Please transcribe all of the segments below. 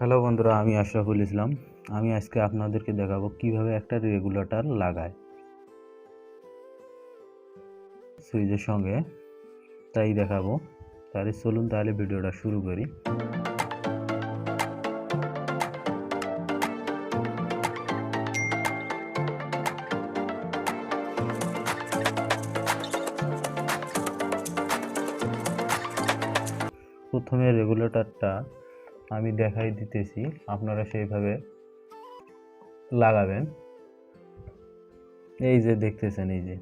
Hello বন্ধুরা, আমি আশরাফুল ইসলাম। আমি আজকে আপনাদেরকে দেখাবো কিভাবে একটা রেগুলেটর লাগায় সুইচের সঙ্গে, তাই দেখাবো। তাহলে চলুন তাহলে ভিডিওটা শুরু করি। প্রথমে রেগুলেটরটা আমি দেখাই দিতেছি, আপনারা সেইভাবে লাগাবেন। এই যে দেখতেছেন, এই যে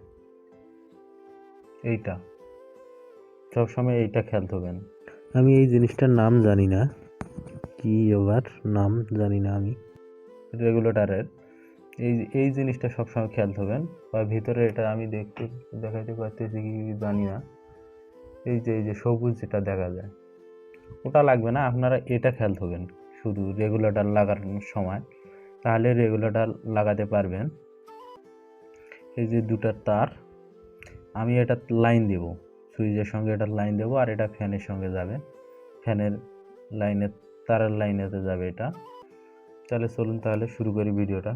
এইটা সবসময় এইটা খেয়াল করবেন। আমি এই জিনিসটার নাম জানি না, কি ওভার নাম জানি না আমি রেগুলেটরের। এই জিনিসটা সবসময় খেয়াল করবেন, বা ভিতরে এটা আমি দেখাইতে পারতেছি কি জানি না। এই যে সবুজ যেটা দেখা যায়, ওটা লাগবে না, আপনারা এটা খেয়াল করবেন শুধু রেগুলেটর লাগানোর সময়, তাহলে রেগুলেটর লাগাতে পারবেন। এই যে দুটার তার, আমি এটা লাইন দেব, সুইচের সঙ্গে এটা লাইন দেব, আর এটা ফ্যানের সঙ্গে যাবে, ফ্যানের লাইনে, তারের লাইনেতে যাবে এটা। তাহলে চলুন তাহলে শুরু করি ভিডিওটা।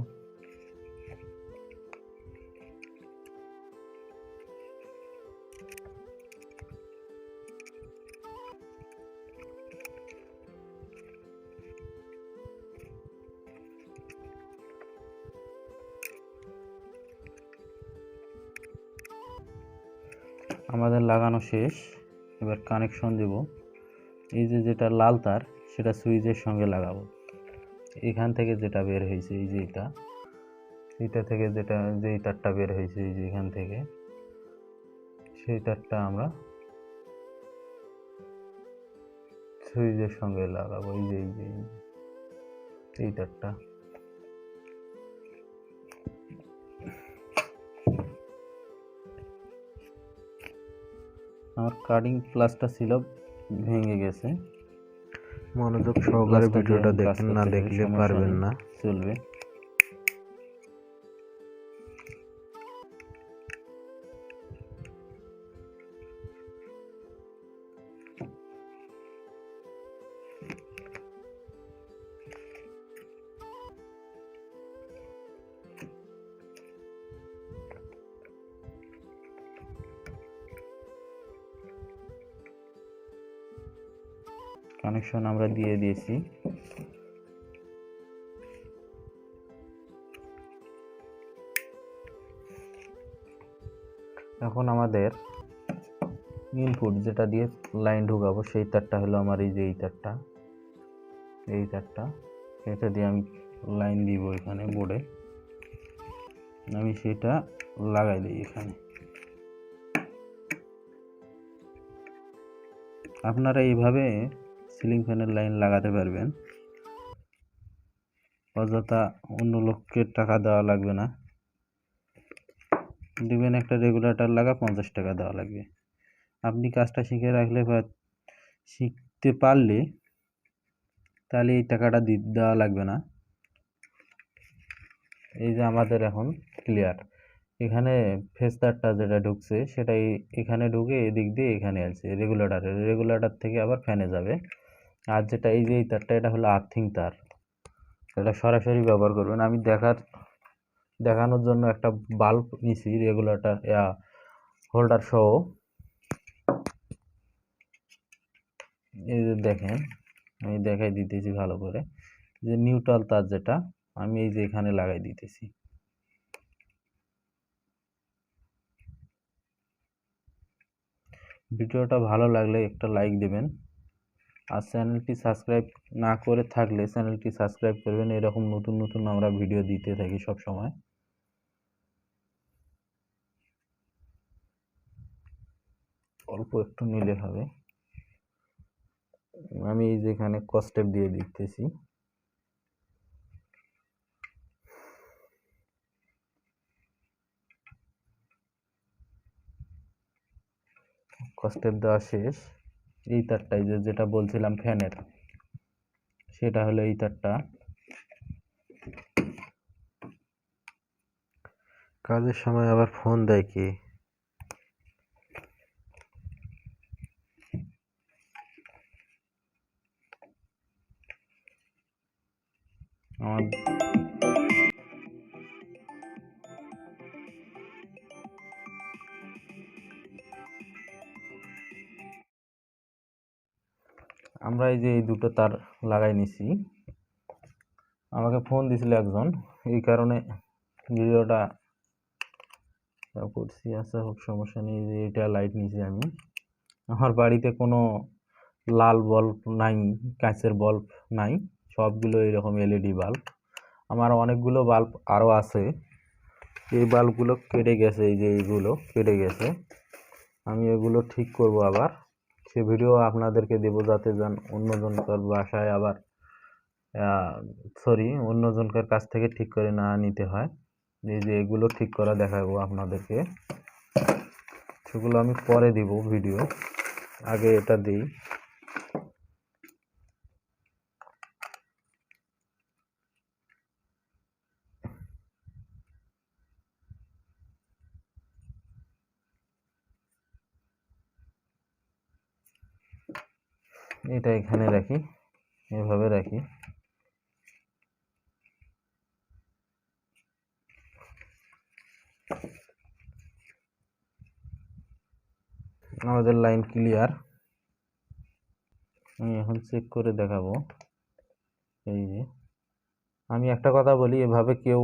আমাদের লাগানো শেষ, এবার কানেকশন দেব। এই যে যেটা লাল তার, সেটা সুইচের সঙ্গে লাগাবো। এখান থেকে যেটা বের হয়েছে, এই যে এটা থেকে যেই তারটা বের হয়েছে, এই যে এখান থেকে, সেই তারটা আমরা সুইচের সঙ্গে লাগাবো। এই তারটা আমার কাটিং প্লাসটা ছিল, ভেঙে গেছে। মনোযোগ সহকারে ভিডিওটা দেখেন, না দেখলে পারবেন না। চলবে। কানেকশন আমরা দিয়ে দিয়েছি। এখন আমাদের ইনপুট যেটা দিয়ে লাইন ঢুকাবো, সেই তারটা হলো আমার এই যে এই তারটা, এটা দিয়ে আমি লাইন দিব এখানে বোর্ডে। আমি সেটা লাগাই দিই এখানে। আপনারা এইভাবে সিলিং ফ্যানের লাইন লাগাতে পারবেন, অযথা অন্য লোককে টাকা দেওয়া লাগবে না। দিবেন একটা রেগুলেটর লাগা 50 টাকা দেওয়া লাগবে। আপনি কাজটা শিখে রাখলে বা শিখতে পারলে, তাহলে এই টাকাটা দেওয়া লাগবে না। এই যে আমাদের এখন ক্লিয়ার। এখানে ফেস্তারটা যেটা ঢুকছে, সেটাই এখানে ঢুকে এদিক দিয়ে এখানে আছে রেগুলেটর থেকে আবার ফ্যানে যাবে। আর যেটা এই যে এই তারটা, এটা হলো আর্থিং তার, এটা সরাসরি ব্যবহার করবেন। আমি দেখানোর জন্য একটা বাল্ব নিছি, রেগুলেটর হোল্ডার সহ। এই যে দেখেন, আমি দেখাই দিতেছি ভালো করে, যে নিউট্রাল তার যেটা, আমি এই যে এখানে লাগাই দিতেছি। ভিডিওটা ভালো লাগলে একটা লাইক দেবেন, আর চ্যানেলটি সাবস্ক্রাইব না করে থাকলে চ্যানেলটি সাবস্ক্রাইব করবেন। এরকম নতুন নতুন আমরা ভিডিও দিতে থাকি সব সময়। অল্প একটু নিলে হবে। আমি এই যে এখানে কস্টেপ দিয়ে দিতেছি। কস্টেপ দেওয়া শেষ। এই তারটাই যেটা বলছিলাম ফ্যানের, সেটা হলো এই তারটা। কাজের সময় আবার ফোন দেয় কে? আমার আমরা এই যে এই দুটো তার লাগাই নিছি। আমাকে ফোন দিছিল একজন, এই কারণে ভিডিওটা করছি। আচ্ছা, হোক, সমস্যা নেই। যে এটা লাইট নিছি আমি। আমার বাড়িতে কোনো লাল বাল্ব নাই, কাঁচের বাল্ব নাই, সবগুলো এরকম এলইডি বাল্ব। আমার অনেকগুলো বাল্ব আরও আছে, এই বাল্বগুলো কেটে গেছে, এই যে এইগুলো কেটে গেছে। আমি এগুলো ঠিক করব আবার, সে ভিডিও আপনাদেরকে দেবো, যাতে যান অন্যজনকার বাসায় আবার অন্যজনকার কাছ থেকে ঠিক করে না নিতে হয়। এই যে এগুলো ঠিক করা দেখাবো আপনাদেরকে, সেগুলো আমি পরে দিব ভিডিও, আগে এটা দিই। এটা এখানে রাখি, এভাবে রাখি। আমাদের লাইন ক্লিয়ার। আমি এখন চেক করে দেখাবো। এই যে আমি একটা কথা বলি, এভাবে কেউ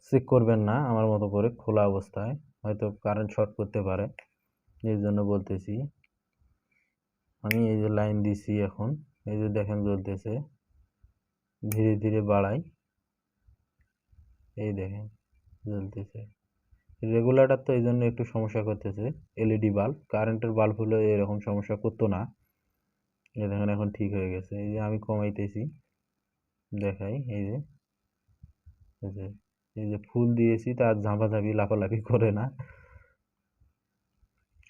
চেক করবেন না আমার মতো করে খোলা অবস্থায়, হয়তো কারেন্ট শর্ট করতে পারে, এই জন্য বলতেছি। আমি এই যে লাইন দিছি এখন, এই যে দেখেন জ্বলতেছে, ধীরে ধীরে বাড়াই, এই দেখেন জ্বলতেছে। রেগুলেটর তো এই জন্য একটু সমস্যা করতেছে, এলইডি বাল্ব, কারেন্টের বাল্ব হলে এরকম সমস্যা করতো না। এই দেখেন এখন ঠিক হয়ে গেছে। এই যে আমি কমাইতেছি, দেখাই, এই যে ফুল দিয়েছি, তার ঝাঁপাঝাঁপি লাফালাফি করে না।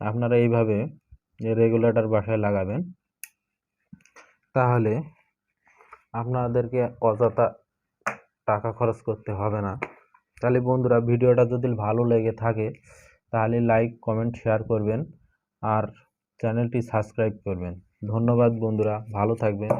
আপনারা এইভাবে রেগুলেটর বাসায় লাগাবেন, তাহলে আপনাদেরকে অযথা টাকা খরচ করতে হবে না। তাহলে বন্ধুরা, ভিডিওটা যদি ভালো লেগে থাকে তাহলে লাইক, কমেন্ট, শেয়ার করবেন আর চ্যানেলটি সাবস্ক্রাইব করবেন। ধন্যবাদ বন্ধুরা, ভালো থাকবেন।